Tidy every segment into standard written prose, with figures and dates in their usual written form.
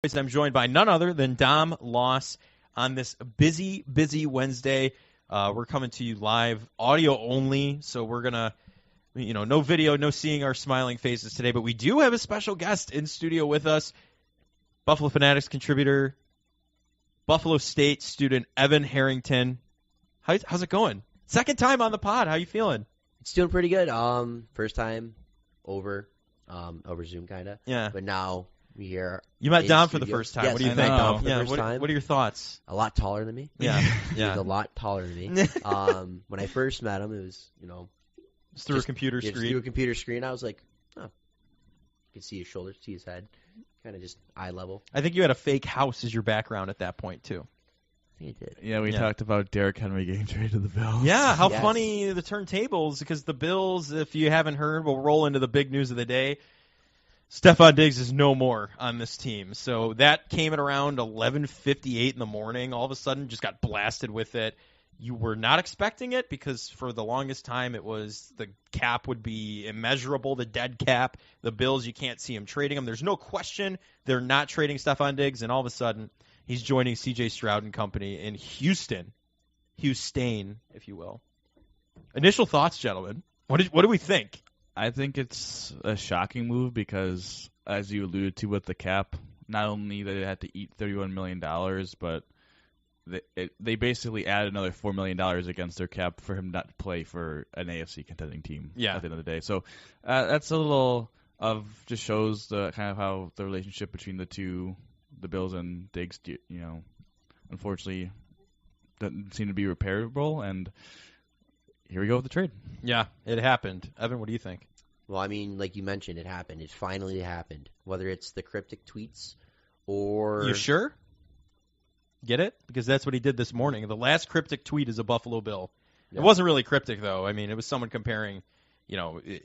I'm joined by none other than Dom Loss on this busy, busy Wednesday. We're coming to you live, audio only, so we're going to, no video, no seeing our smiling faces today, but we do have a special guest in studio with us, Buffalo Fanatics contributor, Buffalo State student, Evan Harrington. How's it going? Second time on the pod. How you feeling? It's doing pretty good. First time over Zoom, kind of. Yeah. But now we here. You met Dom for the first time. Yes, what do you I think? met Dom for the first time. What are your thoughts? A lot taller than me. Yeah. He's a lot taller than me. When I first met him, it was, Just through a computer screen. Just through a computer screen. I was like, oh, you can see his shoulders, see his head, kind of just eye level. I think you had a fake house as your background at that point, too. I think I did. Yeah, we talked about Derrick Henry getting traded to the Bills. Yeah, how Yes. funny the turntables, because the Bills, if you haven't heard, will roll into the big news of the day. Stefon Diggs is no more on this team. So that came at around 11:58 in the morning. All of a sudden, just got blasted with it. You were not expecting it because for the longest time it was the cap would be immeasurable, the dead cap. The Bills, you can't see them trading them. There's no question they're not trading Stefon Diggs, and all of a sudden he's joining C.J. Stroud and company in Houston, if you will. Initial thoughts, gentlemen. What do we think? I think it's a shocking move because, as you alluded to with the cap, not only did they have to eat $31 million, but they basically added another $4 million against their cap for him not to play for an AFC contending team at the end of the day. So that's a little of just shows the kind of how the relationship between the Bills and Diggs, unfortunately doesn't seem to be repairable, and here we go with the trade. Yeah, it happened. Evan, what do you think? Well, I mean, like you mentioned, it happened. It finally happened. Whether it's the cryptic tweets or... You sure? Get it? Because that's what he did this morning. The last cryptic tweet is a Buffalo Bill. Yeah. It wasn't really cryptic, though. I mean, it was someone comparing,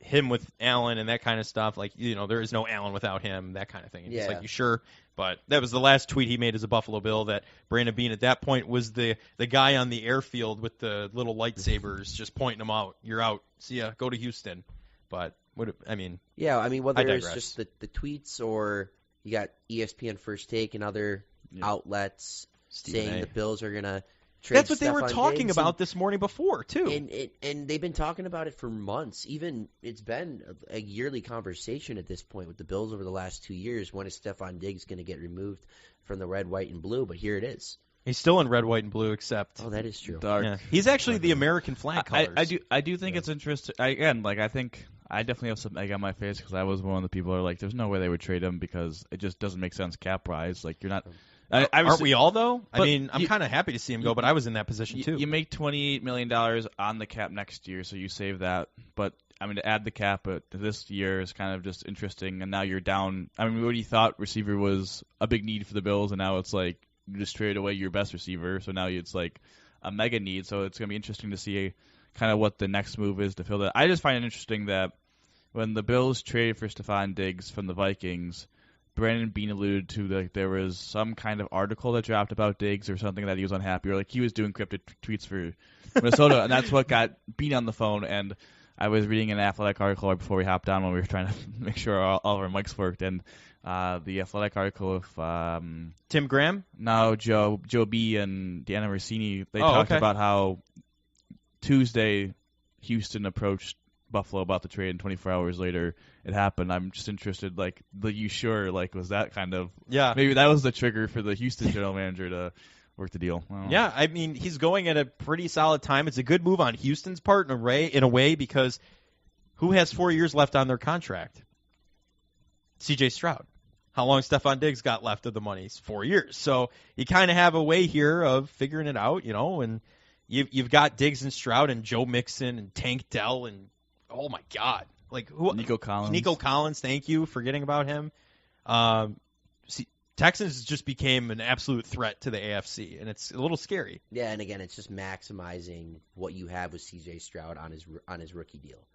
him with Allen and that kind of stuff. Like, there is no Allen without him, that kind of thing. And it's like, you sure? But that was the last tweet he made as a Buffalo Bill, that Brandon Beane at that point was the guy on the airfield with the little lightsabers just pointing them out. You're out. See ya. Go to Houston. But, whether it's just the tweets or you got ESPN First Take and other outlets saying the Bills are going to trade That's what they were talking about this morning before, too. And they've been talking about it for months. Even it's been a yearly conversation at this point with the Bills over the last 2 years. When is Stefon Diggs going to get removed from the red, white, and blue? But here it is. He's still in red, white, and blue, except... Oh, that is true. Dark. Yeah. He's actually the American flag colors. I do think it's interesting. I think I definitely have some egg on my face because I was one of the people who are like, there's no way they would trade him because it just doesn't make sense cap-wise. Like, you're not... Aren't we all, though? I mean, I'm kind of happy to see him go, but I was in that position, too. You make $28 million on the cap next year, so you save that. But, to add the cap this year is kind of just interesting, and now you're down. I mean, what you thought receiver was a big need for the Bills, and now it's like you just traded away your best receiver, so now it's like a mega need. So it's going to be interesting to see kind of what the next move is to fill that. I just find it interesting that when the Bills traded for Stefon Diggs from the Vikings, Brandon Beane alluded to that there was some kind of article that dropped about Diggs or something that he was unhappy, or like he was doing cryptic tweets for Minnesota, and that's what got Beane on the phone. And I was reading an Athletic article right before we hopped on when we were trying to make sure all of our mics worked, and the Athletic article of Tim Graham? No, Joe B. and Deanna Rossini, they talked about how Tuesday Houston approached Buffalo about the trade, and 24 hours later it happened. I'm just interested, like, you sure, like, was that kind of... Yeah. Maybe that was the trigger for the Houston general manager to work the deal. Yeah, I mean, he's going at a pretty solid time. It's a good move on Houston's part in a way because who has 4 years left on their contract? C.J. Stroud. How long Stefon Diggs got left of the money? It's 4 years. So you kind of have a way here of figuring it out, and you've got Diggs and Stroud and Joe Mixon and Tank Dell and oh my God! Like who? Nico Collins. Nico Collins. Thank you, forgetting about him. Texans just became an absolute threat to the AFC, and it's a little scary. Yeah, and again, it's just maximizing what you have with C.J. Stroud on his rookie deal.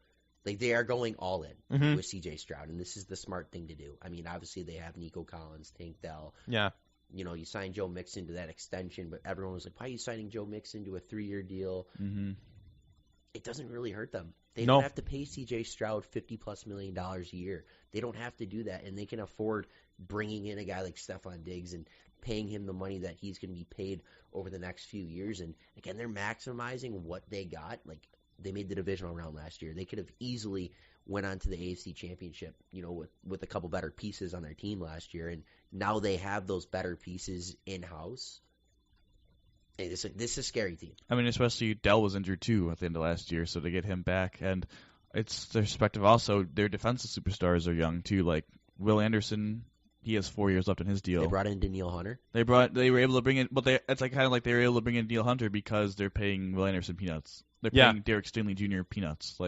Like they are going all in with C.J. Stroud, and this is the smart thing to do. I mean, obviously they have Nico Collins, Tank Dell. Yeah. You signed Joe Mixon to that extension, but everyone was like, "Why are you signing Joe Mixon to a 3-year deal?" Mm-hmm. It doesn't really hurt them. They don't have to pay C.J. Stroud $50+ million a year. They don't have to do that, and they can afford bringing in a guy like Stefon Diggs and paying him the money that he's going to be paid over the next few years. And again, they're maximizing what they got. Like, they made the divisional round last year. They could have easily went on to the AFC Championship, with a couple better pieces on their team last year, and now they have those better pieces in house. Hey, this is a scary team. I mean, especially Dell was injured too at the end of last year, so to get him back, and it's their perspective. Also, their defensive superstars are young too. Like Will Anderson, he has 4 years left in his deal. They brought in Danielle Hunter. They were able to bring in, but it's like kind of like they were able to bring in Danielle Hunter because they're paying Will Anderson peanuts. They're paying Derek Stingley Jr. peanuts.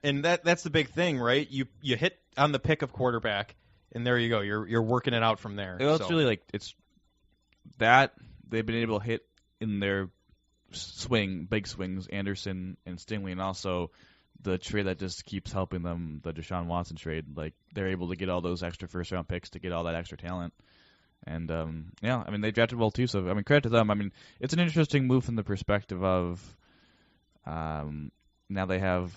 And that's the big thing, right? You hit on the pick of quarterback, and there you go. You're working it out from there. Well, it's really it's that they've been able to hit in their big swings, Anderson and Stingley, and also the trade that just keeps helping them, the Deshaun Watson trade. Like, they're able to get all those extra first-round picks to get all that extra talent. And, I mean, they drafted well, too, so, I mean, credit to them. I mean, it's an interesting move from the perspective of now they have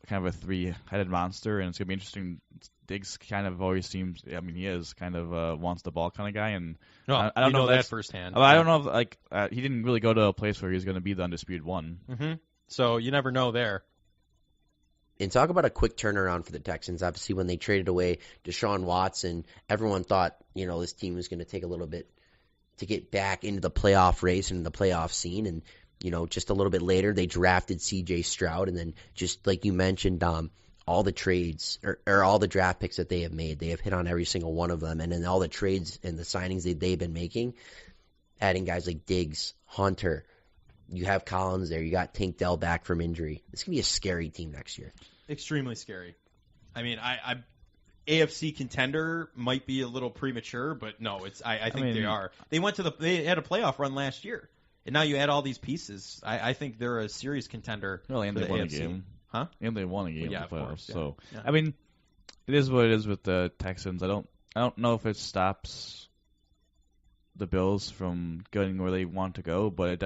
kind of a three-headed monster, and it's going to be interesting. Diggs kind of always seems, I mean, he is kind of wants the ball kind of guy, and I don't know that firsthand. I don't know if, he didn't really go to a place where he was going to be the undisputed one. Mm-hmm. So you never know there. And talk about a quick turnaround for the Texans. Obviously, when they traded away Deshaun Watson, everyone thought, this team was going to take a little bit to get back into the playoff race and the playoff scene. And, just a little bit later, they drafted C.J. Stroud. And then just like you mentioned, all the trades or all the draft picks that they have made, they have hit on every single one of them. And then all the trades and the signings that they've been making, adding guys like Diggs, Hunter, you have Collins there. You got Tank Dell back from injury. It's going to be a scary team next year. Extremely scary. I mean, I AFC contender might be a little premature, but no, I think they are. They had a playoff run last year, and now you add all these pieces. I think they're a serious contender. Well, and for they the won AFC. a game. Huh? And they won a game in the of playoffs. course, yeah. So, yeah. I mean, it is what it is with the Texans. I don't know if it stops the Bills from going where they want to go, but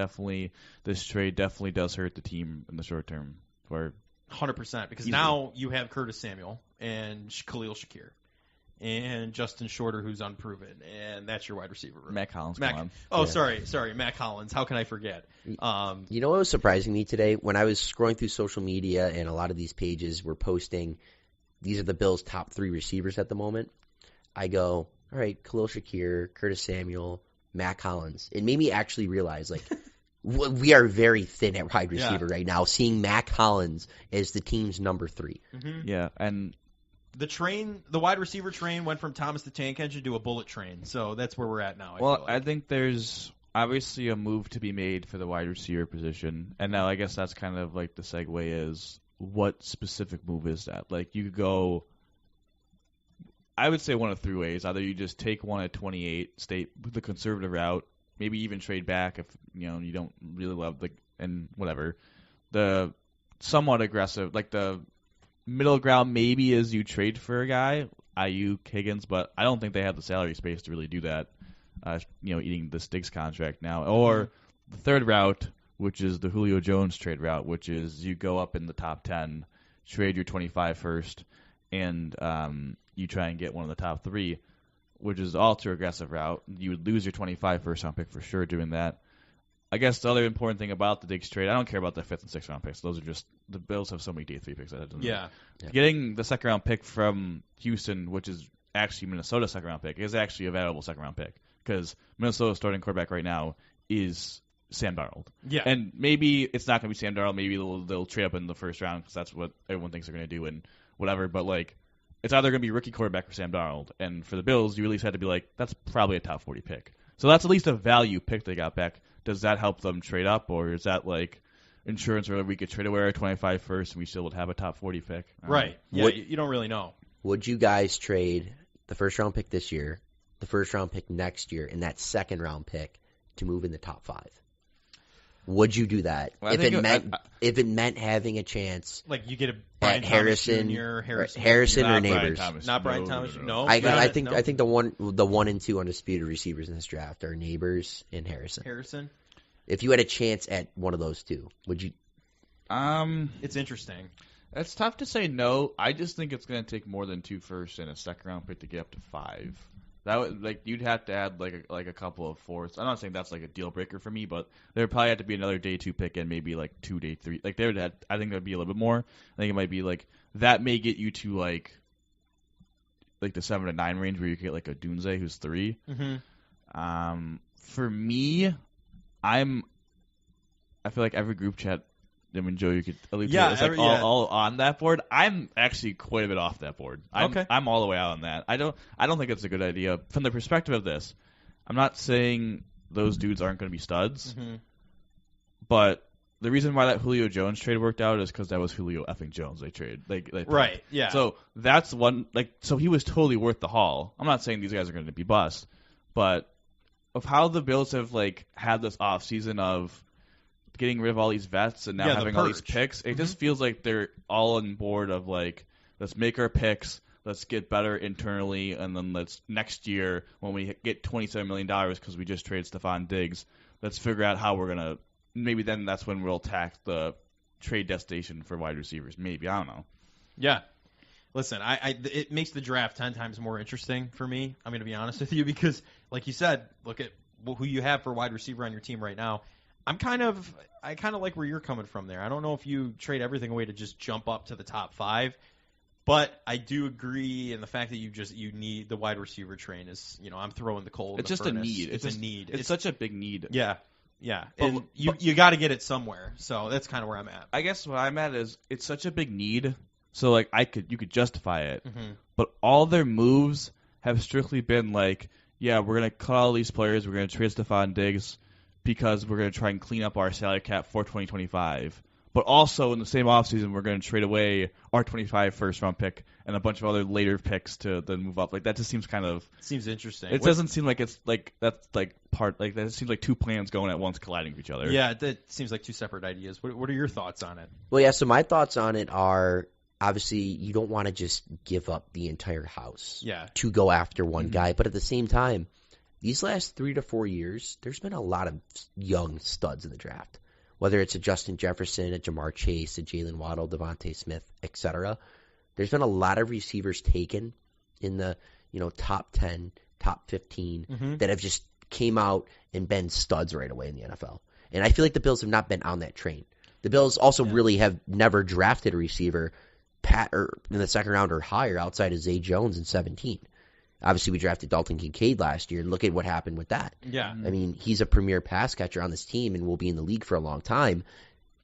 this trade definitely does hurt the team in the short term. 100%, because now you have Curtis Samuel and Khalil Shakir and Justin Shorter, who's unproven, and that's your wide receiver room. Matt Collins, sorry, Matt Collins. How can I forget? What was surprising me today? When I was scrolling through social media and a lot of these pages were posting, these are the Bills' top 3 receivers at the moment, I go, all right, Khalil Shakir, Curtis Samuel, Matt Collins. It made me actually realize, we are very thin at wide receiver right now, seeing Matt Collins as the team's number 3. Mm-hmm. Yeah, and the wide receiver train went from Thomas the Tank Engine to a bullet train, so that's where we're at now. I think there's obviously a move to be made for the wide receiver position, and now I guess that's kind of like the segue is, what specific move is that? Like, you could go, I would say one of 3 ways. Either you just take one at 28, stay with the conservative route, maybe even trade back if you don't really love and whatever. The somewhat aggressive, like the middle ground maybe is you trade for a guy, Ayuk, Higgins, but I don't think they have the salary space to really do that. Eating the Diggs contract now, or the third route, which is the Julio Jones trade route, which is you go up in the top 10, trade your 25 first, and you try and get one of the top 3, which is all too aggressive route. You would lose your 25 first-round pick for sure doing that. I guess the other important thing about the Diggs trade, I don't care about the 5th and 6th round picks. Those are just, the Bills have so many day 3 picks. Getting the 2nd round pick from Houston, which is actually Minnesota's 2nd round pick, is actually a valuable 2nd round pick, because Minnesota's starting quarterback right now is Sam Darnold. Yeah. And maybe it's not going to be Sam Darnold. Maybe they'll trade up in the first round because that's what everyone thinks they're going to do and whatever. But, it's either going to be rookie quarterback or Sam Darnold. And for the Bills, you at least had to be that's probably a top 40 pick. So that's at least a value pick they got back. Does that help them trade up, or is that insurance where we could trade away our 25 first and we still would have a top 40 pick? Right. Yeah, you don't really know. Would you guys trade the 1st round pick this year, the 1st round pick next year, and that 2nd round pick to move in the top 5? Would you do that if it meant having a chance? You get a Brian Harrison, Thomas Jr., Harrison or Neighbors? Not Brian Thomas. No. I think the 1 and 2 undisputed receivers in this draft are Neighbors and Harrison. If you had a chance at one of those 2, would you? It's interesting. It's tough to say no. I just think it's going to take more than 2 firsts and a second-round pick to get up to 5. That would you'd have to add a couple of fourths. I'm not saying that's like a deal breaker for me, but there would probably have to be another day 2 pick and maybe like 2 day 3. Like there would have, I think there would be a little bit more. I think it might be like that may get you to like the 7 to 9 range where you get like a Dunze who's 3. Mm-hmm. For me, I feel like every group chat. I mean, Joe, you could allude to it. It's like all on that board. I'm actually quite a bit off that board. I'm all the way out on that. I don't think it's a good idea from the perspective of this. I'm not saying those dudes aren't going to be studs, but the reason why that Julio Jones trade worked out is because that was Julio effing Jones they traded. Right. Yeah. So that's one. So he was totally worth the haul. I'm not saying these guys are going to be bust, but of how the Bills have had this offseason of getting rid of all these vets and now having all these picks, it just feels like they're all on board of let's make our picks, let's get better internally, and then let's next year when we get $27 million because we just traded Stefon Diggs, let's figure out how we're gonna. Maybe then that's when we'll attack the trade destination for wide receivers. Maybe, I don't know. Yeah. Listen, it makes the draft 10 times more interesting for me. I'm going to be honest with you because, like you said, look at who you have for wide receiver on your team right now. I kind of like where you're coming from there. I don't know if you trade everything away to just jump up to the top 5, but I do agree in the fact that you need the wide receiver train is, I'm throwing the coal in the furnace. It's just a need. It's a need. It's such a big need. Yeah. And you got to get it somewhere. So that's kind of where I'm at. I guess what I'm at is it's such a big need. So you could justify it. Mm-hmm. But all their moves have strictly been we're going to cut all these players. We're going to trade Stefon Diggs because we're going to try and clean up our salary cap for 2025. But also in the same offseason, we're going to trade away our 25 first-round pick and a bunch of other later picks to then move up. That just seems seems interesting. It doesn't seem like it's that's part that. It seems like 2 plans going at once colliding with each other. Yeah, that seems like 2 separate ideas. What are your thoughts on it? Well, yeah. So my thoughts on it are obviously you don't want to just give up the entire house to go after one guy, but at the same time, these last 3 to 4 years, there's been a lot of young studs in the draft. Whether it's a Justin Jefferson, a Jamar Chase, a Jalen Waddle, Devontae Smith, etc. There's been a lot of receivers taken in the top 10, top 15 that have just came out and been studs right away in the NFL. And I feel like the Bills have not been on that train. The Bills also really have never drafted a receiver in the second round or higher outside of Zay Jones in 2017. Obviously, we drafted Dalton Kincaid last year, and look at what happened with that. Yeah. I mean, he's a premier pass catcher on this team and will be in the league for a long time.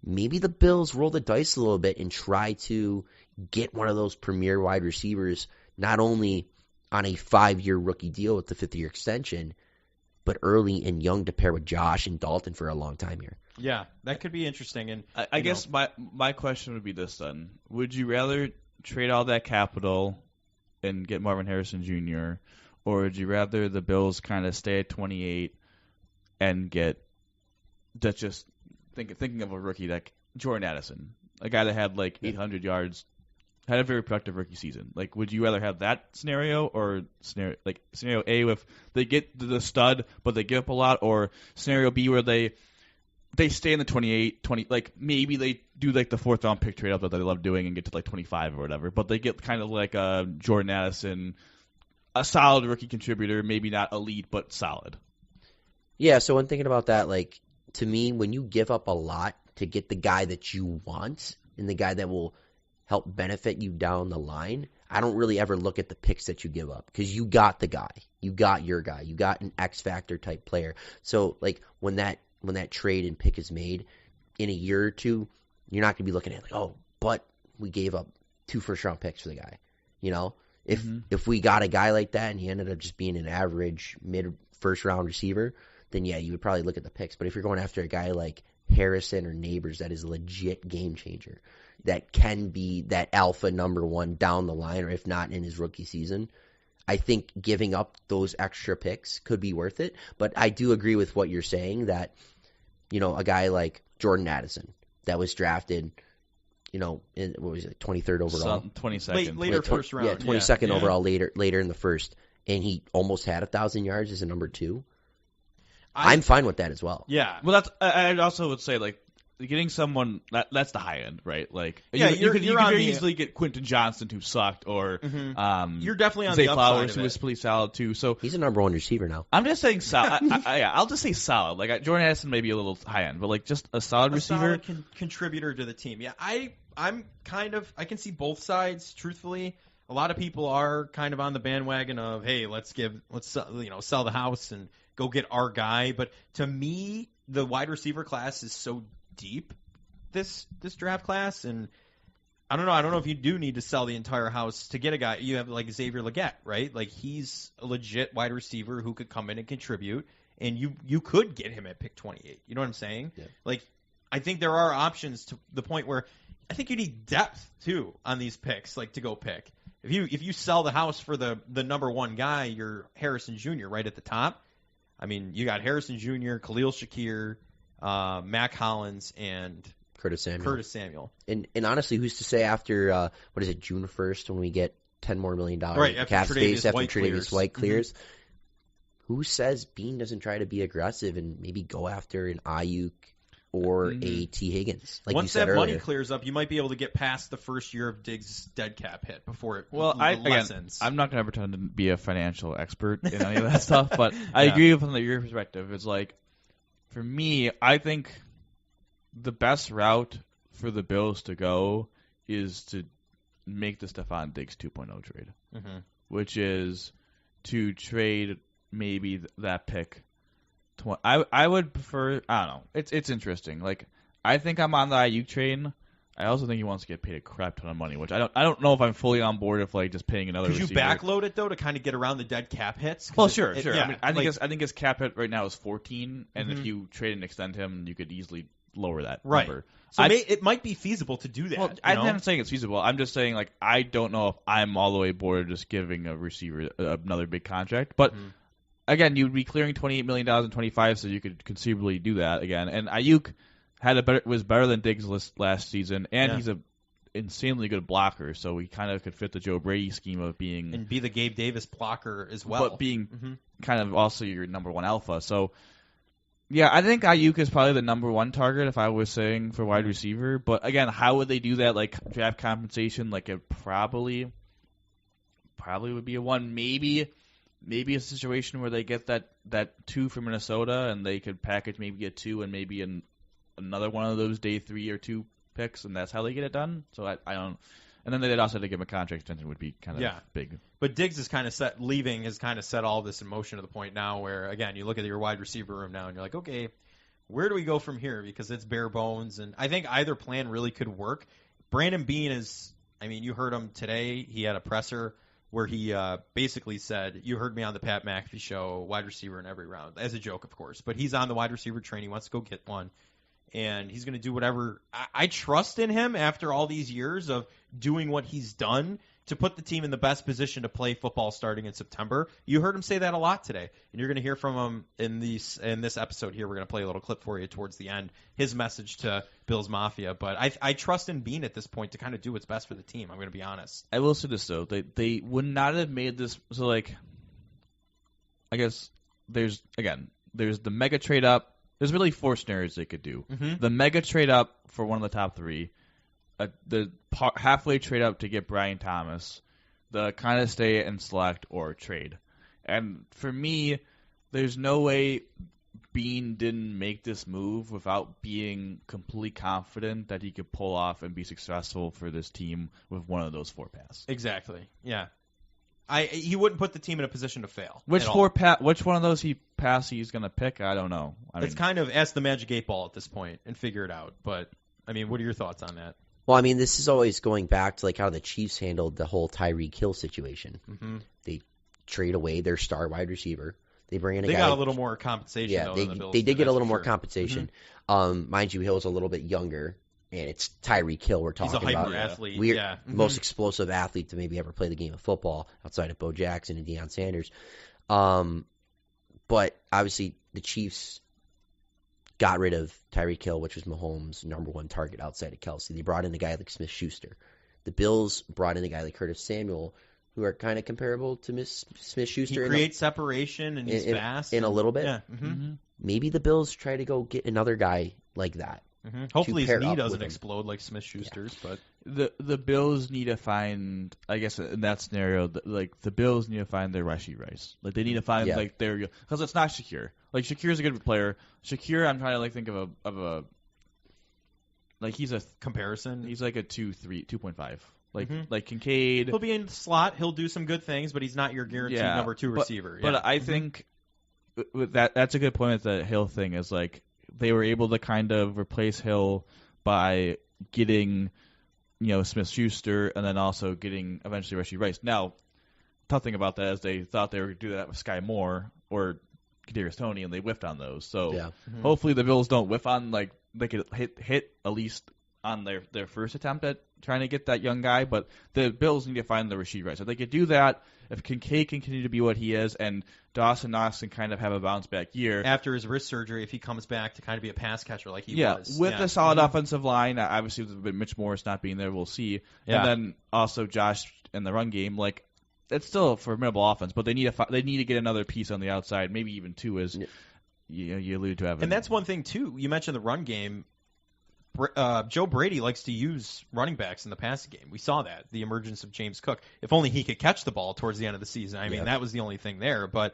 Maybe the Bills roll the dice a little bit and try to get one of those premier wide receivers, not only on a 5-year rookie deal with the 5th-year extension, but early and young to pair with Josh and Dalton for a long time here. Yeah, that could be interesting. And I guess my question would be this then. Would you rather trade all that capital and get Marvin Harrison Jr., or would you rather the Bills kind of stay at 28 and get just thinking of a rookie like Jordan Addison, a guy that had 800 yards, had a very productive rookie season. Would you rather have that scenario or scenario A with they get the stud but they give up a lot, or scenario B where they stay in the 20, maybe they do the 4th round pick trade up that they love doing and get to 25 or whatever, but they get kind of like a Jordan Addison, a solid rookie contributor, maybe not elite but solid. Yeah, so when thinking about that, to me, when you give up a lot to get the guy that you want and the guy that will help benefit you down the line, I don't really ever look at the picks that you give up because you got the guy, you got your guy, you got an X factor type player. So when that trade and pick is made in a year or two, you're not going to be looking at but we gave up 2 first-round picks for the guy. If we got a guy like that and he ended up just being an average mid-first-round receiver, then yeah, you would probably look at the picks. But if you're going after a guy like Harrison or Neighbors that is a legit game changer, that can be that alpha number 1 down the line, or if not in his rookie season, I think giving up those extra picks could be worth it. But I do agree with what you're saying that, a guy like Jordan Addison that was drafted, in, 23rd overall? 22nd. Later first round. Yeah, 22nd overall later in the first, and he almost had 1,000 yards as a number 2. I'm fine with that as well. Yeah. Well, I also would say getting someone that's the high end, right? Like, Yeah, you could very the, easily get Quentin Johnston, who sucked, or you're definitely on Zay the upside Flowers, of who it. was pretty solid too. So he's a number one receiver now. I'm just saying solid. I'll just say solid. Like Jordan Addison may be a little high end, but like just a solid receiver, solid contributor to the team. Yeah, I can see both sides. Truthfully, a lot of people are kind of on the bandwagon of, hey, let's sell the house and go get our guy. But to me, the wide receiver class is so deep this draft class, and I don't know if you do need to sell the entire house to get a guy. You have like Xavier Legette, right? Like he's a legit wide receiver who could come in and contribute, and you could get him at pick 28. You know what I'm saying? Yeah. Like I think there are options to the point where I think you need depth too on these picks, like to go pick. If you sell the house for the number one guy, you're Harrison Jr. right at the top. I mean, you got Harrison Jr., Khalil Shakir, Mac Hollins, and Curtis Samuel. And honestly, who's to say after June 1st when we get $10 more million cap space after Tre'Davious White clears? Mm-hmm. Who says Bean doesn't try to be aggressive and maybe go after an Ayuk or a T. Higgins? Like once you said that earlier. money clears up, you might be able to get past the first year of Diggs' dead cap hit before it Again, lessens. I'm not going to pretend to be a financial expert in any of that stuff, but I agree from your perspective. It's like, for me, I think the best route for the Bills to go is to make the Stefon Diggs 2.0 trade, which is to trade maybe that pick. I would prefer. I don't know. It's interesting. Like I think I'm on the Ayuk train. I also think he wants to get paid a crap ton of money, which I don't know if I'm fully on board of like just paying another. Could you receiver. Backload it though to kind of get around the dead cap hits? Well, sure. Yeah, I think his cap hit right now is 14, and if you trade and extend him, you could easily lower that number. So it might be feasible to do that. Well, I'm not saying it's feasible. I'm just saying like I don't know if I'm all the way aboard just giving a receiver another big contract, but. Again, you'd be clearing $28 million in 25, so you could conceivably do that again. And Ayuk was better than Diggs last season, and he's an insanely good blocker, so he kind of could fit the Joe Brady scheme of being and be the Gabe Davis blocker as well, but being kind of also your number one alpha. So, yeah, I think Ayuk is probably the number one target if I was saying for wide receiver. But again, how would they do that? Like draft compensation, like it probably would be a one, maybe a situation where they get that 2 from Minnesota and they could package maybe a 2 and maybe another one of those day 3 or 2 picks, and that's how they get it done. So I don't. And then they'd also have to give him a contract extension would be kind of big. But Diggs is kind of set all this in motion to the point now where, again, you look at your wide receiver room now and you're like, okay, where do we go from here? Because it's bare bones, and I think either plan really could work. Brandon Beane is, I mean, you heard him today. He had a presser where he basically said, you heard me on the Pat McAfee show, wide receiver in every round, as a joke, of course. But he's on the wide receiver train. He wants to go get one. And he's going to do whatever. I trust in him after all these years of doing what he's done to put the team in the best position to play football starting in September. You heard him say that a lot today. And you're going to hear from him in this episode here. We're going to play a little clip for you towards the end, his message to Bills Mafia. But I trust in Bean at this point to kind of do what's best for the team. I'm going to be honest. I will say this, though. They would not have made this. So, like, I guess there's the mega trade up. There's really 4 scenarios they could do. The mega trade up for one of the top 3. The halfway trade up to get Brian Thomas, the kind of stay and select or trade. And for me, there's no way Bean didn't make this move without being completely confident that he could pull off and be successful for this team with one of those 4 paths. Exactly. Yeah. He wouldn't put the team in a position to fail. Which one of those he's going to pick? I don't know. It's kind of ask the Magic 8 Ball at this point and figure it out. But I mean, what are your thoughts on that? Well, I mean, this is always going back to like how the Chiefs handled the whole Tyreek Hill situation. They trade away their star wide receiver. They bring in a guy. They got a little more compensation. Yeah, though, than the Bills they did get a little more sure. compensation. Mind you, Hill's a little bit younger, and it's Tyreek Hill we're talking about. He's a hyper athlete. Most explosive athlete to maybe ever play the game of football outside of Bo Jackson and Deion Sanders. But obviously, the Chiefs got rid of Tyreek Hill, which was Mahomes' number one target outside of Kelsey. They brought in a guy like Smith-Schuster. The Bills brought in a guy like Curtis Samuel, who are kind of comparable to Smith-Schuster. He creates separation, and he's fast. In a little bit. Yeah. Maybe the Bills try to go get another guy like that. Mm-hmm. Hopefully his pair knee up doesn't with him. explode like Smith-Schuster's, but The Bills need to find, I guess in that scenario, the Bills need to find their Rashee Rice. Like they need to find their, because it's not Shakir. Like Shakir's a good player. Shakir, I'm trying to think of a like he's a comparison. He's like a 2.5. Like Kincaid. He'll be in the slot. He'll do some good things, but he's not your guaranteed number 2 receiver. But I think that's a good point with the Hill thing is like they were able to kind of replace Hill by getting, Smith-Schuster and then also getting eventually Rashee Rice. Now, tough thing about that is they thought they were going to do that with Sky Moore or Kadarius Toney, and they whiffed on those. So hopefully the Bills don't whiff on, like, they could hit at least on their first attempt at trying to get that young guy, but the Bills need to find the Rashee Rice. If they could do that, if Kincaid can continue to be what he is, and Dawson Knox can kind of have a bounce-back year. After his wrist surgery, if he comes back to kind of be a pass catcher like he was. With a solid offensive line, obviously with Mitch Morris not being there, we'll see. Yeah. And then also Josh in the run game, like, it's still a formidable offense, but they need to get another piece on the outside, maybe even two, as you alluded to, Evan. And that's one thing, too. You mentioned the run game. Joe Brady likes to use running backs in the passing game. We saw that, the emergence of James Cook. If only he could catch the ball towards the end of the season. I mean, that was the only thing there. But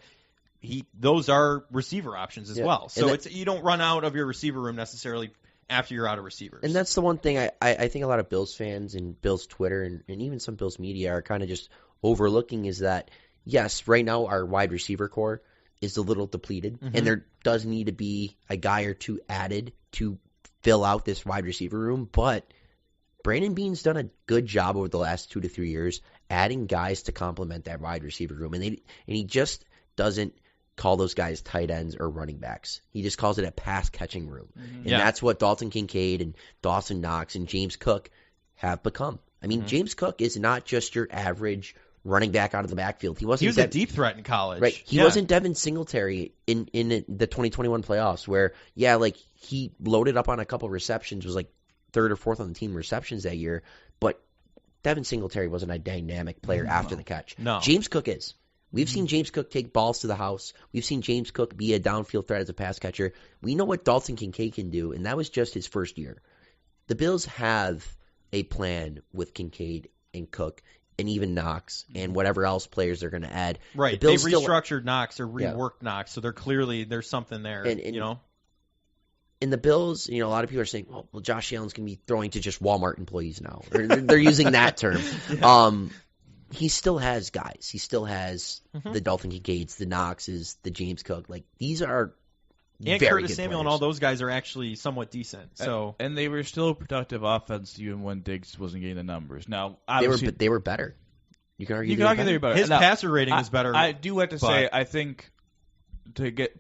those are receiver options as well. So you don't run out of your receiver room necessarily after you're out of receivers. And that's the one thing I think a lot of Bills fans and Bills Twitter and even some Bills media are kind of just overlooking is that, yes, right now our wide receiver core is a little depleted, and there does need to be a guy or two added to fill out this wide receiver room, but Brandon Beane's done a good job over the last 2 to 3 years adding guys to complement that wide receiver room, and he just doesn't call those guys tight ends or running backs. He just calls it a pass-catching room, and that's what Dalton Kincaid and Dawson Knox and James Cook have become. I mean, James Cook is not just your average running back out of the backfield. He was a deep threat in college. Right. He wasn't Devin Singletary in the 2021 playoffs where, he loaded up on a couple receptions, was like third or fourth on the team receptions that year, but Devin Singletary wasn't a dynamic player after the catch. No. James Cook is. We've seen James Cook take balls to the house. We've seen James Cook be a downfield threat as a pass catcher. We know what Dalton Kincaid can do, and that was just his first year. The Bills have a plan with Kincaid and Cook and even Knox and whatever else players they're going to add. Right. They restructured Knox or reworked Knox, so there's something there, In the Bills, a lot of people are saying, well, Josh Allen's going to be throwing to just Walmart employees now. Or they're using that term. He still has guys. He still has the Dalton Kincaids, the Knoxes, the James Cook. Like, these are and very Curtis good Samuel players. And all those guys are actually somewhat decent. So and they were still a productive offense even when Diggs wasn't getting the numbers. Now, they were better. You can argue they were better. His passer rating is better. I do have to say, I think to get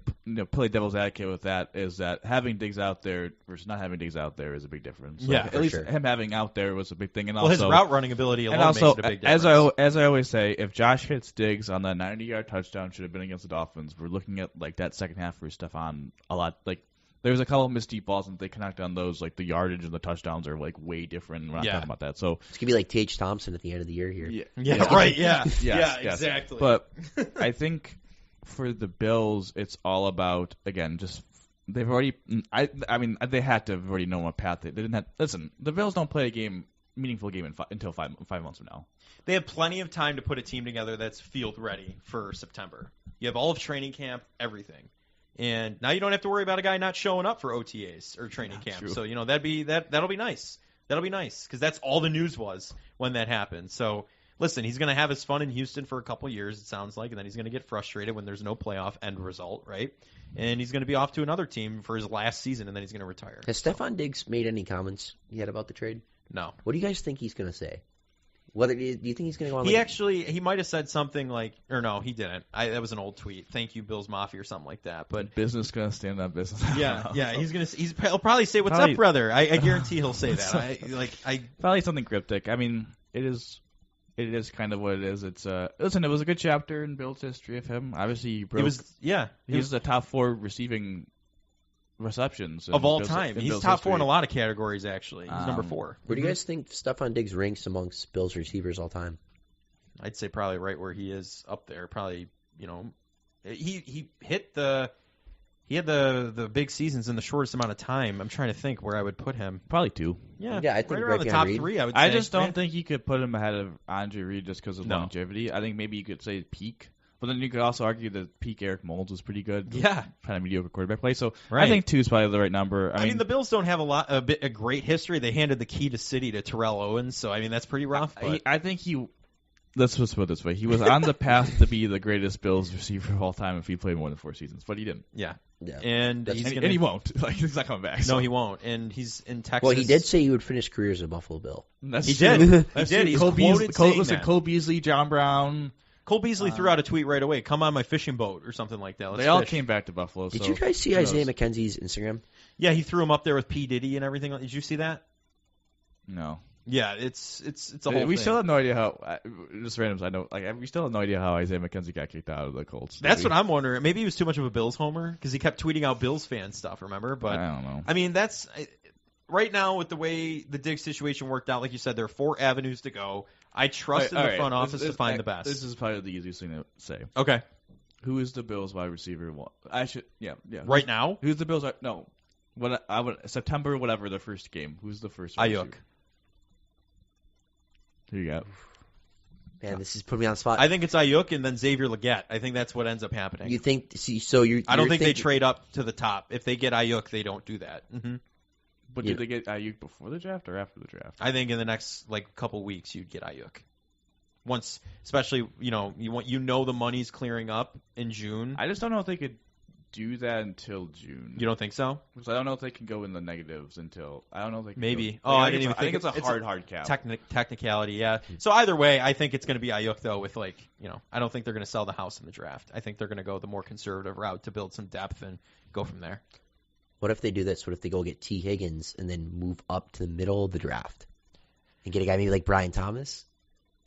play devil's advocate with that is that having Diggs out there versus not having Diggs out there is a big difference. So at least him having out there was a big thing. And his route running ability alone makes it a big difference. As I always say, if Josh hits Diggs on that 90-yard touchdown, should have been against the Dolphins. We're looking at like that second half for Stefon a lot. Like there's a couple of missed deep balls, and if they connect on those, like the yardage and the touchdowns are like way different. We're not talking about that. So it's gonna be like Tage Thompson at the end of the year here. Right. Yeah. Yes. Exactly. But I think for the Bills, it's all about, again, just they've already. I mean, they had to have already known what path they didn't have. Listen, the Bills don't play a meaningful game until 5 months from now. They have plenty of time to put a team together that's field ready for September. You have all of training camp, everything, and now you don't have to worry about a guy not showing up for OTAs or training camp. True. So that'll be nice. That'll be nice because that's all the news was when that happened. So. Listen, he's going to have his fun in Houston for a couple of years, it sounds like, and then he's going to get frustrated when there's no playoff end result, right? And he's going to be off to another team for his last season, and then he's going to retire. Has Stefon Diggs made any comments yet about the trade? No. What do you guys think he's going to say? Do you think he's going to go on? He might have said something like, or no, he didn't. That was an old tweet. Thank you, Bills Mafia, or something like that. But business going to stand on business. He'll probably say, "What's up, brother?" I guarantee he'll say that. Probably something cryptic. I mean, it is kind of what it is. It's listen, it was a good chapter in Bill's history of him. Obviously, he broke. He was the top 4 receiving receptions of all time. He's top 4 in a lot of categories. Actually, he's number 4. Where do you guys think Stefon Diggs ranks amongst Bills receivers all time? I'd say probably right where he is up there. Probably, he hit the He had the big seasons in the shortest amount of time. I'm trying to think where I would put him. Probably 2. Yeah, I think right around the behind top Reed. 3, I would say. I just don't think you could put him ahead of Andre Reed just because of No. longevity. I think maybe you could say peak, but then you could also argue that peak Eric Moulds was pretty good. Yeah. Kind of mediocre quarterback play. So Right. I think 2 is probably the right number. I mean, the Bills don't have a great history. They handed the key to City to Terrell Owens, so I mean that's pretty rough. But I think let's just put it this way. He was on the path to be the greatest Bills receiver of all time if he played more than 4 seasons, but he didn't. yeah, Yeah. and And he won't. Like, he's not coming back. No, so. he won't. And he's in Texas. Well, he did say he would finish career as a Buffalo Bill. That's He true. did. That's He did. true. He's Cole quoted Beasley, saying listen, that. Cole Beasley, John Brown. Cole Beasley threw out a tweet right away. Come on my fishing boat or something like that. Let's They all fish. came back to Buffalo. Did so you guys see who Isaiah knows? McKenzie's Instagram? Yeah, he threw him up there with P Diddy and everything. Did you see that? No. Yeah, it's a whole We thing. still have no idea how. Just random side note. Like, we still have no idea how Isaiah McKenzie got kicked out of the Colts. That's what I'm wondering. Maybe he was too much of a Bills homer because he kept tweeting out Bills fan stuff. Remember? But I don't know. I mean, that's right now with the way the Diggs situation worked out. Like you said, there are 4 avenues to go. I trust in the front office to find the best. This is probably the easiest thing to say. Okay, Who is the Bills wide receiver? I should. Yeah. right now, Who's the Bills? No. What I would September whatever the first game. Who's the first? wide Ayuk. receiver? Who you got? Man, this is putting me on the spot. I think it's Ayuk and then Xavier Legette. I think that's what ends up happening. You think? See, so you're. I don't you're think they thinking- trade up to the top. If they get Ayuk, they don't do that. But Yeah. did they get Ayuk before the draft or after the draft? I think in the next couple weeks you'd get Ayuk. Once, especially you know the money's clearing up in June. I just don't know if they could do that until June. You don't think so? Because I don't know if they can go in the negatives until. I don't know if they can. Maybe. Go, Oh, I didn't even I think think it's a it's hard cap. Technicality, yeah. So either way, I think it's going to be Ayuk though. With I don't think they're going to sell the house in the draft. I think they're going to go the more conservative route to build some depth and go from there. What if they do this? What if they go get T. Higgins and then move up to the middle of the draft and get a guy maybe like Brian Thomas?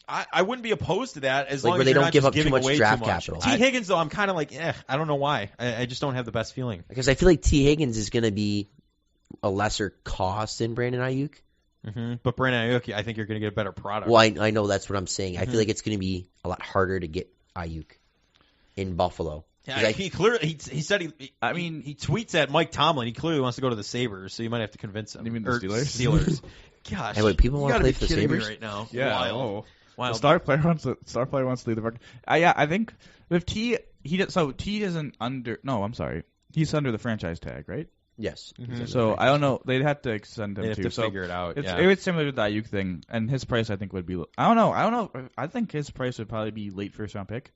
I wouldn't be opposed to that as Like long where as they you're don't not give just up too giving much away draft too much. capital. T. Higgins though, I'm kind of like, I don't know why. I just don't have the best feeling. Because I feel like T. Higgins is going to be a lesser cost than Brandon Ayuk. But Brandon Ayuk, I think you're going to get a better product. Well, I know that's what I'm saying. I feel like it's going to be a lot harder to get Ayuk in Buffalo. Yeah, he clearly he said he tweets at Mike Tomlin. He clearly wants to go to the Sabres, so you might have to convince him. You mean the Or Steelers? Steelers. Gosh, Hey, wait, people you wanna gotta play be for the kidding me Sabres? right now. Yeah. Wild. Oh. Wild. The star player wants to leave the market. I think if T isn't under. No, I'm sorry. He's under the franchise tag, right? Yes. So I don't know. They'd have to extend him They have too. to so figure it out. It's, Yeah. It was similar to the Ayuk thing, and his price I think would be. I don't know. I think his price would probably be late first round pick.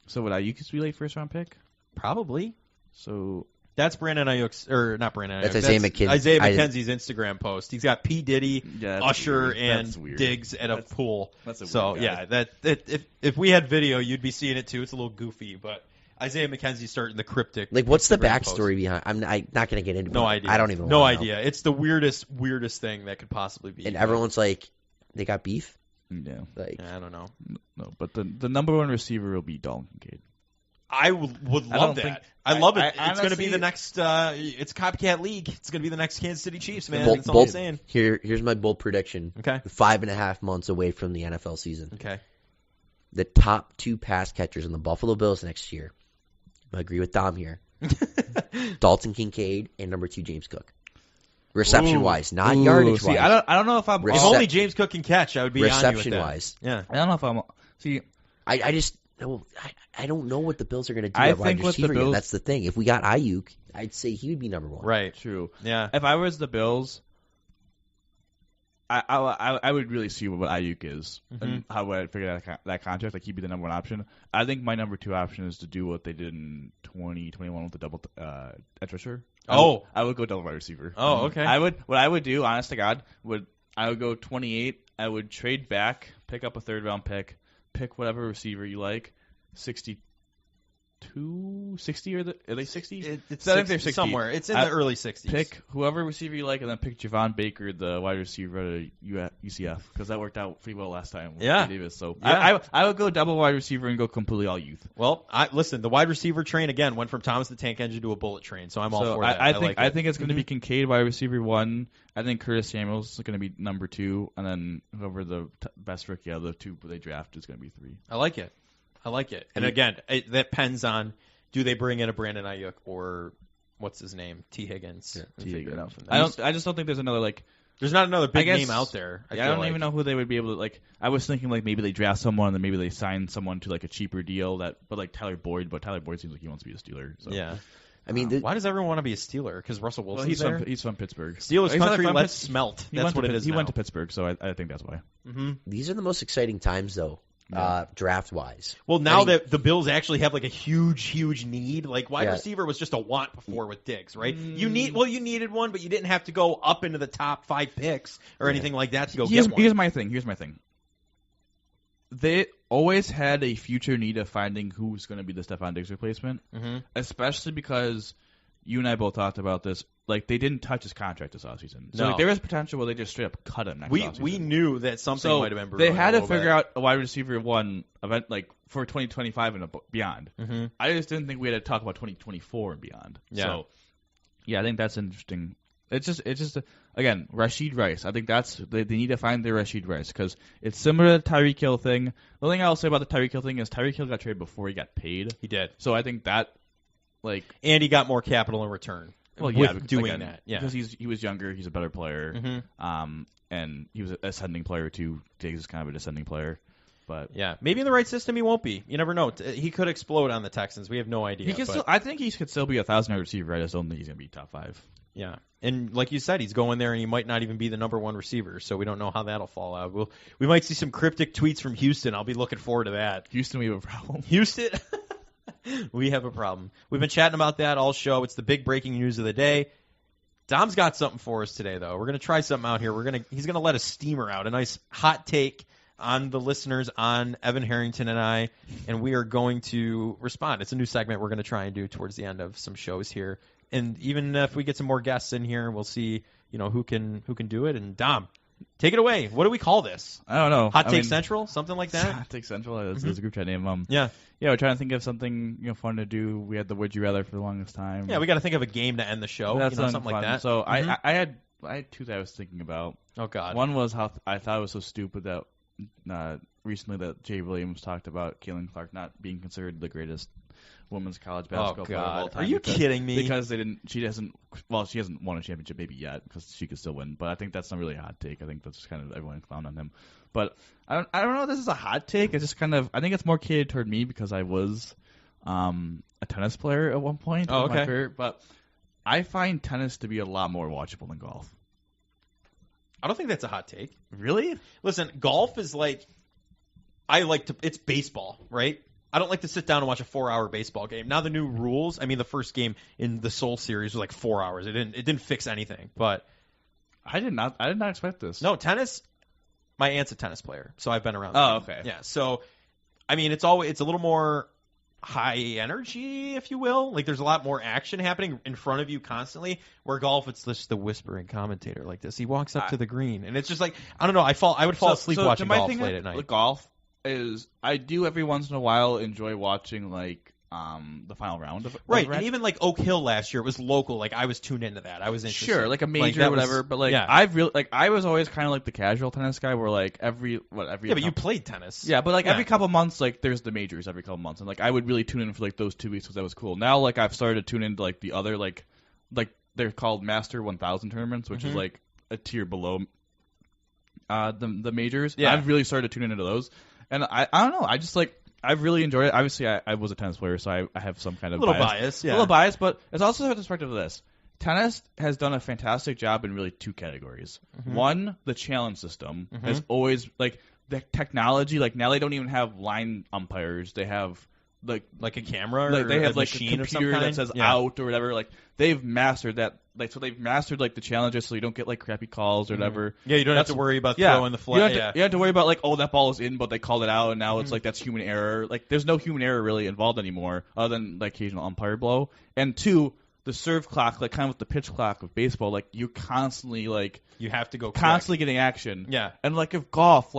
So would Ayuk be late first round pick? Probably. So That's Brandon Ayuk's, or not Brandon Ayuk. That's Isaiah McKenzie. Isaiah McKenzie's Instagram post. He's got P. Diddy, yeah, that's Usher, weird. and That's weird. Diggs at a pool. That's a So weird guy. yeah, that if we had video, you'd be seeing it too. It's a little goofy, but Isaiah McKenzie's starting the cryptic. Like, what's the Instagram post. backstory behind? I'm not going to get into it. No idea. I don't even No wanna know. idea. It's the weirdest thing that could possibly be. And everyone's like, they got beef? Yeah. Like, I don't know. No, but the number one receiver will be Dalton Kincaid. I would I love don't that. think- I love it. I It's going to be honestly- the next. It's copycat league. It's going to be the next Kansas City Chiefs, man. bold- That's all I'm bold- saying. here's my bold prediction. Okay. 5.5 months away from the NFL season. Okay. The top 2 pass catchers in the Buffalo Bills next year. I agree with Dom here. Dalton Kincaid and number 2 James Cook. Reception wise, not yardage See, wise. I don't know if I'm. Recep- If only James Cook can catch, I would be on you with Reception that. wise. Yeah. I don't know if I'm. See, I just I don't know what the Bills are going to do I at wide think with the receiver yet. Bills- That's the thing. If we got Ayuk, I'd say he would be number 1. Right. true. Yeah. If I was the Bills, I would really see what Ayuk is and how would I figure that contract. Like he'd be the number 1 option. I think my number 2 option is to do what they did in 2021 with the double edge rusher. I would go double wide receiver. Oh, okay. What I would do, honest to God, I would go 28. I would trade back, pick up a 3rd round pick, pick whatever receiver you like, 60 or are they 60? It's I think they're 60. somewhere. It's in the early 60s. Pick whoever receiver you like, and then pick Javon Baker, the wide receiver at UCF, because that worked out pretty well last time with Yeah. Davis. So Yeah. I would go double wide receiver and go completely all youth. Well, listen, the wide receiver train again went from Thomas the Tank Engine to a bullet train, so I'm all So for that. I think it's going to be Kincaid wide receiver 1. I think Curtis Samuels is going to be number 2, and then whoever the best rookie out of the 2 they draft is going to be 3. I like it. And again, that depends on do they bring in a Brandon Ayuk or what's his name, T. Higgins? T. Higgins. From that? I just don't think there's another like. There's not another big name out there. I don't even know who they would be able to like. I was thinking like maybe they draft someone and then maybe they sign someone to like a cheaper deal but like Tyler Boyd seems like he wants to be a Steeler. So. Yeah. I mean, why does everyone want to be a Steeler? Because Russell Wilson's well, there? He's from Pittsburgh. Steelers country, let's smelt. That's what it is. He now. went to Pittsburgh, so I think that's why. Mm-hmm. These are the most exciting times, though, draft-wise. Well, now that the Bills actually have like a huge need, like wide receiver was just a want before with Diggs, right? You needed one, but you didn't have to go up into the top 5 picks or anything like that to go get one. Here's my thing. They always had a future need of finding who's going to be the Stefon Diggs replacement, especially because you and I both talked about this. Like, they didn't touch his contract this offseason. So like, there was potential where they just straight up cut him next offseason. We knew that something might have been brewing. They had to figure out a wide receiver one event like for 2025 and beyond. Mm-hmm. I just didn't think we had to talk about 2024 and beyond. Yeah. So, I think that's interesting. It's just again, Rashid Rice. I think they need to find their Rashid Rice because it's similar to the Tyreek Hill thing. The thing I'll say about the Tyreek Hill thing is Tyreek Hill got traded before he got paid. He did. So I think that and he got more capital in return. Well, doing that, because he was younger, he's a better player, and he was an ascending player too. Diggs is kind of a descending player, but maybe in the right system he won't be. You never know. He could explode on the Texans. We have no idea. I think he could still be a 1,000-yard receiver. I just don't think he's gonna be top 5. Yeah, and like you said, he's going there, and he might not even be the number 1 receiver. So we don't know how that'll fall out. We might see some cryptic tweets from Houston. I'll be looking forward to that. Houston, we have a problem. Houston. We have a problem. We've been chatting about that all show. It's the big breaking news of the day. Dom's got something for us today, though. We're going to try something out here. He's going to let a steamer out, a nice hot take on the listeners, on Evan Harrington and I, and we are going to respond. It's a new segment we're going to try and do towards the end of some shows here. And even if we get some more guests in here, we'll see, who can do it. And Dom, take it away. What do we call this? I don't know. Hot Take Central? Something like that? Hot Take Central. That's a group chat name. Yeah, we're trying to think of something fun to do. We had the Would You Rather for the longest time. Yeah, we got to think of a game to end the show. That's something fun. like that. So I had 2 that I was thinking about. Oh God. One was how I thought it was so stupid that recently that Jay Williams talked about Caitlin Clark not being considered the greatest women's college basketball player of all time. Are you kidding me? Because she hasn't won a championship maybe yet because she could still win. But I think that's not really a hot take. I think that's kind of everyone clown on him. But I don't know if this is a hot take. It's just kind of, I think it's more catered toward me because I was a tennis player at one point in my career. But I find tennis to be a lot more watchable than golf. I don't think that's a hot take. Really? Listen, golf is it's baseball, right? I don't like to sit down and watch a 4-hour baseball game. Now the new rules, the first game in the Seoul series was like 4 hours. It didn't fix anything, but I did not expect this. No, tennis. My aunt's a tennis player, so I've been around. Oh, okay. Yeah, so it's a little more high energy, if you will. Like there's a lot more action happening in front of you constantly. Where golf, it's just the whispering commentator like this. He walks up to the green, and it's just like I don't know. I would fall asleep watching golf late at night. With golf is I do every once in a while enjoy watching the final round of right, and even like Oak Hill last year, it was local. Like I was tuned into that. I was interested. Sure, like a major or whatever. But I was always kind of like the casual tennis guy, where every but you played tennis. Yeah, but every couple months, there's the majors every couple months, and I would really tune in for those 2 weeks because that was cool. Now I've started to tune into the other like they're called Master 1000 tournaments, which is a tier below the majors. Yeah, I've really started to tune into those, and I don't know. I just I've really enjoyed it. Obviously, I was a tennis player, so I have some kind of bias. Yeah. A little bias, but it's also the perspective of this. Tennis has done a fantastic job in really 2 categories. Mm-hmm. One, the challenge system has always the technology. Now they don't even have line umpires; they have like a camera, or they have a a machine computer or some kind? that says out or whatever. They've mastered that. So they've mastered the challenges, so you don't get crappy calls or whatever. Yeah, you don't have to worry about throwing the flag. You don't have to worry about that ball is in, but they called it out, and now it's that's human error. There's no human error really involved anymore, other than the occasional umpire blow. And 2, the serve clock, kind of with the pitch clock of baseball, you constantly you have to go constantly getting action. Yeah, and if golf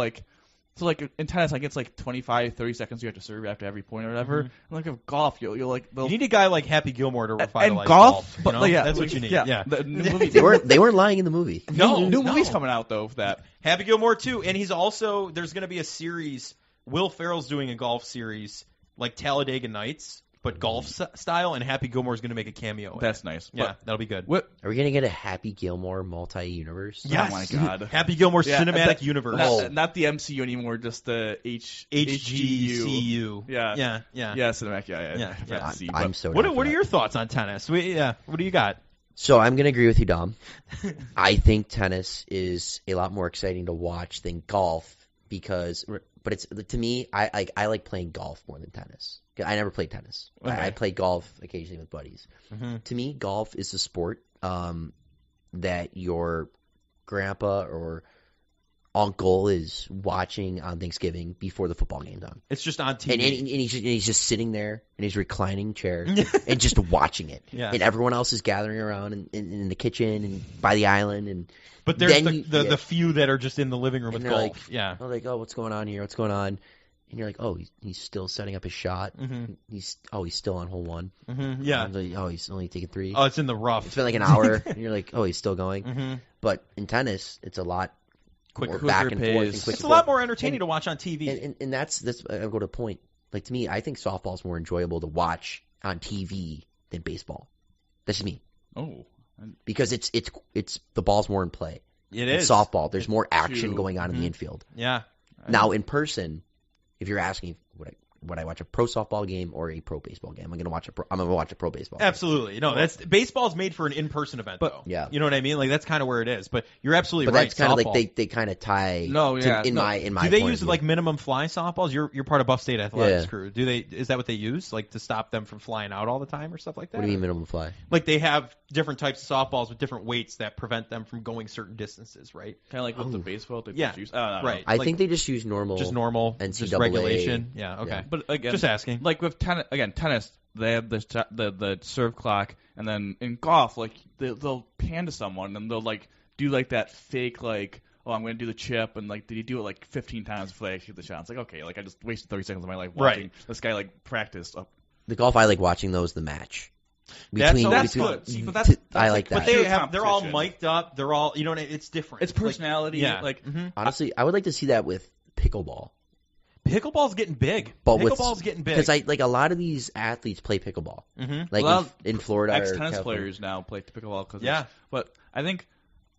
So in tennis, it's 25, 30 seconds you have to serve after every point or whatever. And if golf, you'll you need a guy like Happy Gilmore to revitalize and golf. But that's what you need. Yeah. The new movie, they weren't lying in the movie. New movie's coming out though for that. Happy Gilmore too, and he's also there's going to be a series. Will Ferrell's doing a golf series like Talladega Nights. but golf style, and Happy Gilmore's going to make a cameo. That's nice. Yeah, But that'll be good. what? Are we gonna get a Happy Gilmore multi-universe? Yes. Oh my God. Happy Gilmore cinematic that- universe. Not the MCU anymore, just the HGCU. Yeah. Yeah. Yeah, cinematic. Yeah. Yeah. Fantasy, I'm but- so. What down for are that. your thoughts on tennis? What do you got? So I'm gonna agree with you, Dom. I think tennis is a lot more exciting to watch than golf but it's to me, I like playing golf more than tennis. I never played tennis. Okay. I play golf occasionally with buddies. Mm-hmm. To me, golf is a sport that your grandpa or uncle is watching on Thanksgiving before the football game's on. It's just on TV. And he's just sitting there in his reclining chair and just watching it. Yeah. And everyone else is gathering around in the kitchen and by the island. But there's then the few that are just in the living room with they're golf. like, Yeah. oh, like, oh, what's going on here? What's going on? And you're like, oh, he's still setting up his shot. Mm-hmm. He's still on hole one. Mm-hmm. Yeah. I'm like, oh, he's only taking three. Oh, it's in the rough. It's been like an hour, and you're like, oh, he's still going. Mm-hmm. But in tennis, it's a lot Quicker back and forth. And pace. quick It's a and lot forth. more entertaining to watch on TV. And that's I'll go to a point. Like, to me, I think softball's more enjoyable to watch on TV than baseball. That's just me. Oh. Because it's the ball's more in play. It In is. softball, there's more action True. going on in the Mhm. infield. Yeah. Now, in person, if you're asking would I watch a pro softball game or a pro baseball game, I'm gonna watch a pro baseball game. Absolutely. No, baseball's made for an in-person event, though. Yeah. You know what I mean? Like, that's kind of where it is. But you're absolutely But right. that's kind of softball. like they kind of tie. No, yeah, in no. my Do they point use of view. like minimum fly softballs? You're part of Buff State Athletics Yeah. crew. Is that what they use? Like to stop them from flying out all the time or stuff like that? What do you mean minimum fly? Like they have different types of softballs with different weights that prevent them from going certain distances, right? Kind of like with the baseball. They Yeah. just use, I don't know. Right. I Like, think they just use normal. just normal, just NCAA. regulation. Yeah. Okay. Yeah. But again, Just asking. like with tennis, they have the serve clock, and then in golf, like they'll pan to someone and they'll like do like that fake like, oh, I'm going to do the chip, and like, did he do it like 15 times before I shoot the shot? It's like, okay, like I just wasted 30 seconds of my life watching this guy like practice. The golf I like watching though is the match. That's good. See, but that's I like that. But they're all competition. mic'd up. They're all, it's different. It's personality. yeah. Like Mhm. Honestly, I would like to see that with pickleball. Pickleball's getting big. But Pickleball's getting big. Because a lot of these athletes play pickleball. Mm-hmm. Like Well, in Florida or ex-tennis California. players now play pickleball. Yeah. But I think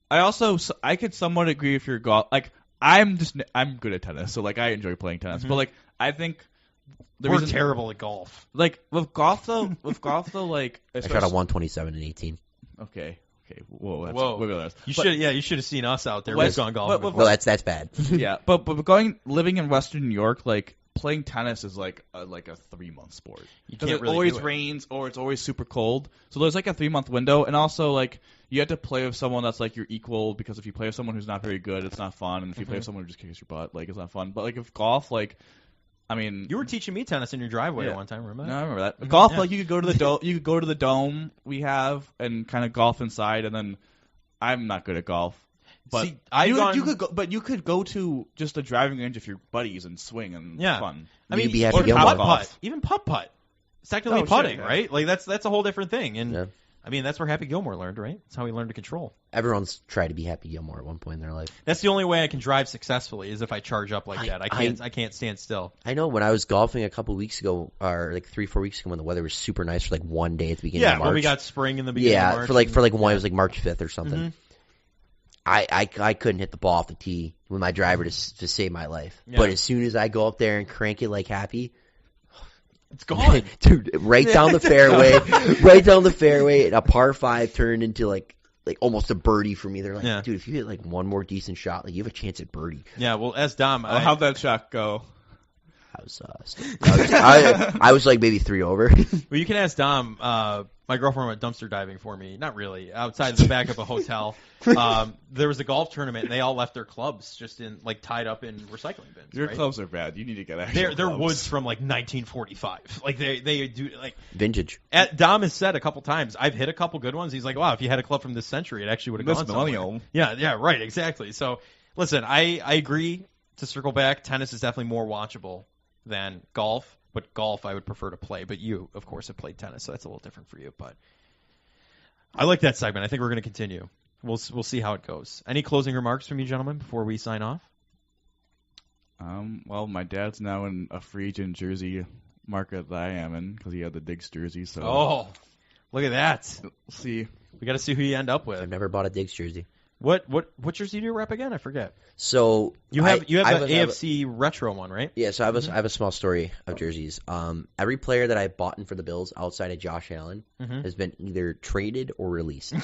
I could somewhat agree if you're golf. Like I'm good at tennis, so like I enjoy playing tennis. But like I think the We're reason terrible at golf. like with golf though, like I shot a 127 and 18. Okay. Whoa. Whoa. You should have seen us out there. But- We've gone golfing. but- before. Well, that's bad. Yeah, but living in Western New York, like playing tennis is like a 3-month sport. You 'Cause can't it really always do it. rains or it's always super cold. So there's like a 3-month window, and also like you have to play with someone that's like your equal, because if you play with someone who's not very good, it's not fun. And if you play with someone who just kicks your butt, like it's not fun. But like if golf, like I mean, You were teaching me tennis in your driveway Yeah. at one time. Remember no, that? I remember that. Mhm, Golf, yeah. like you could go to the dome. You could go to the dome we have and kind of golf inside, and then I'm not good at golf. But See, I've you could go to just a driving range with your buddies and swing and Yeah. fun. I mean, You'd be happy or to get putt more. putt, even putt putt. It's technically Oh, sure, putting, yeah. right? Like that's a whole different thing. And Yeah. I mean, that's where Happy Gilmore learned, right? That's how he learned to control. Everyone's tried to be Happy Gilmore at one point in their life. That's the only way I can drive successfully is if I charge up like that. I can't stand still. I know when I was golfing a couple weeks ago, or like 3-4 weeks ago, when the weather was super nice for like one day at the beginning of Yeah, March. when we got spring in the beginning yeah, of March. for like one, it was like March 5th or something. Mhm. I couldn't hit the ball off the tee with my driver to save my life. Yeah. But as soon as I go up there and crank it like Happy, It's gone. dude, right down the fairway, and a par 5 turned into like almost a birdie for me. They're like, Yeah. dude, if you hit like one more decent shot, like you have a chance at birdie. Yeah, well, as Dom, How'd that shot go? I was like maybe 3 over. well, you can ask Dom. My girlfriend went dumpster diving for me. Not really. Outside the back of a hotel, there was a golf tournament, and they all left their clubs just tied up in recycling bins. Your right? clubs are bad. You need to get actual They're clubs. woods from like 1945. Like they do like. Vintage. Dom has said a couple times, I've hit a couple good ones. He's like, wow, if you had a club from this century, it actually would have This gone somewhere. millennial. Yeah, right, exactly. So, listen, I agree. To circle back, tennis is definitely more watchable than golf, but golf I would prefer to play. But you, of course, have played tennis, so that's a little different for you. But I like that segment. I think we're going to continue. We'll see how it goes. Any closing remarks from you, gentlemen, before we sign off? Well, my dad's now in a free agent jersey market that I am in because he had the Diggs jersey. So Oh, look at that. we'll see. We got to see who you end up I've with. never bought a Diggs jersey. What jersey do you rep again? I forget. So You have I the AFC retro one, right? Yeah, so I have a small story of jerseys. Every player that I bought in for the Bills outside of Josh Allen has been either traded or released.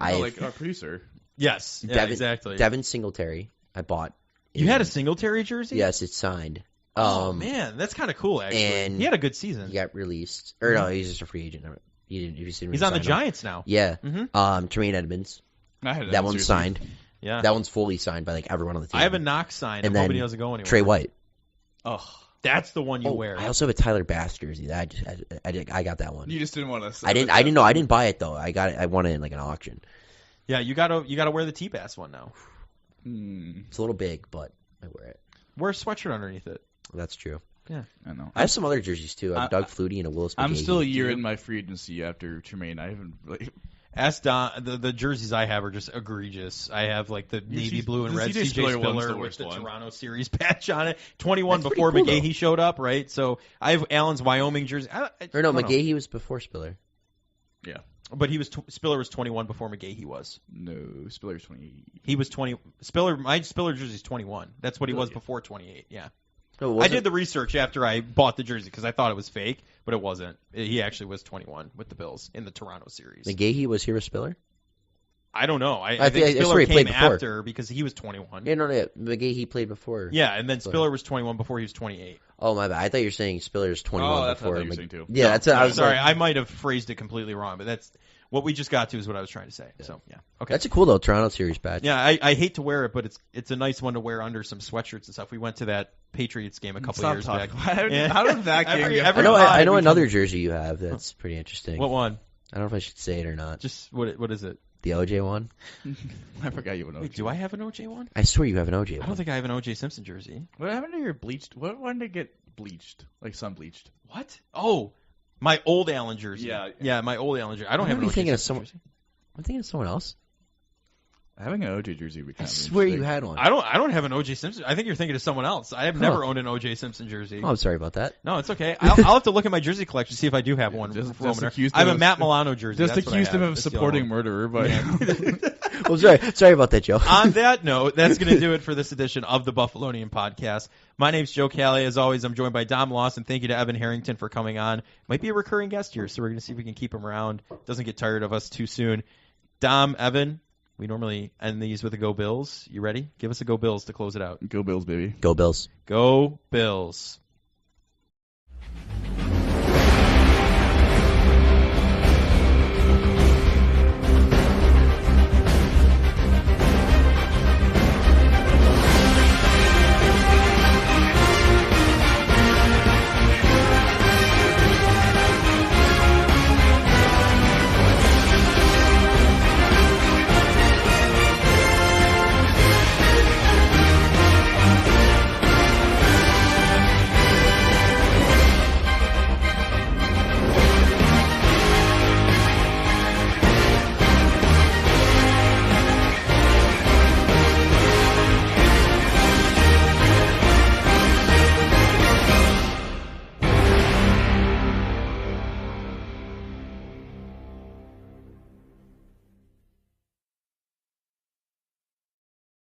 Like our producer. Yes, yeah, exactly. Devin Singletary, I bought. You had a Singletary jersey? Yes, it's signed. Oh man, that's kind of cool. Actually, and he had a good season. He got released, or no, he's just a free agent. He's on the Giants now. Yeah. Tremaine Edmonds. That one's signed. Yeah. That one's fully signed by like everyone on the team. I have a Knox signed. And I'm hoping then he doesn't go anywhere. Trey White. Oh, that's the one you wear. I also have a Tyler Bass jersey. I got that one. You just didn't want to. I didn't know. I didn't buy it though. I got it. I won it in like an auction. Yeah, you gotta wear the T-Bass one now. It's a little big, but I wear it. Wear a sweatshirt underneath it. That's true. Yeah, I know. I have some other jerseys too. I have Doug Flutie and a Willis McGahee. I'm still a year in my free agency after Tremaine. I haven't really. Ask Don. The jerseys I have are just egregious. I have like the navy blue and red CJ Spiller with the Toronto series patch on it. 21 That's before cool, McGahee showed up, right? So I have Allen's Wyoming jersey. McGahee was before Spiller. Yeah. But Spiller was 21 before McGahee was. No, Spiller's 28. He was 20. My Spiller jersey's 21. That's what he was before 28. Yeah. No, I did the research after I bought the jersey because I thought it was fake, but it wasn't. He actually was 21 with the Bills in the Toronto series. McGahee was here with Spiller? I don't know. I think Spiller came after because he was 21. Yeah, no, McGahee played before. Yeah, and then Spiller was 21 before he was 28. Oh, my bad. I thought you were saying Spiller's 21 that's before. what I thought you were saying too. Yeah, that's what I was sorry. I might have phrased it completely wrong, but that's what we just got to is what I was trying to say. Yeah. So, yeah. Okay. That's a cool, though, Toronto series badge. Yeah, I hate to wear it, but it's a nice one to wear under some sweatshirts and stuff. We went to that Patriots game a couple years back. How did that game I know another jersey you have that's pretty interesting. What one? I don't know if I should say it or not. Just what is it? The OJ one? I forgot you have an OJ. Wait, do I have an OJ one? I swear you have an OJ one. I don't think I have an OJ Simpson jersey. What happened to your bleached? When did it get bleached? Like sun bleached? What? Oh, my old Allen jersey. Yeah. Yeah, my old Allen jersey. I don't have an OJ Simpson jersey. I'm thinking of someone else. Having an OJ jersey would be kind I of swear you had one. I don't have an OJ Simpson. I think you're thinking of someone else. I have never owned an OJ Simpson jersey. Oh, I'm sorry about that. No, it's okay. I'll have to look at my jersey collection to see if I do have one. I have a Matt Milano jersey. Just accused him of supporting murderer, but well, sorry about that, Joe. On that note, that's going to do it for this edition of the Buffalonian Podcast. My name's Joe Callie. As always, I'm joined by Dom Lawson. Thank you to Evan Harrington for coming on. Might be a recurring guest here, so we're going to see if we can keep him around. Doesn't get tired of us too soon. Dom, Evan, we normally end these with a Go Bills. You ready? Give us a Go Bills to close it out. Go Bills, baby. Go Bills. Go Bills.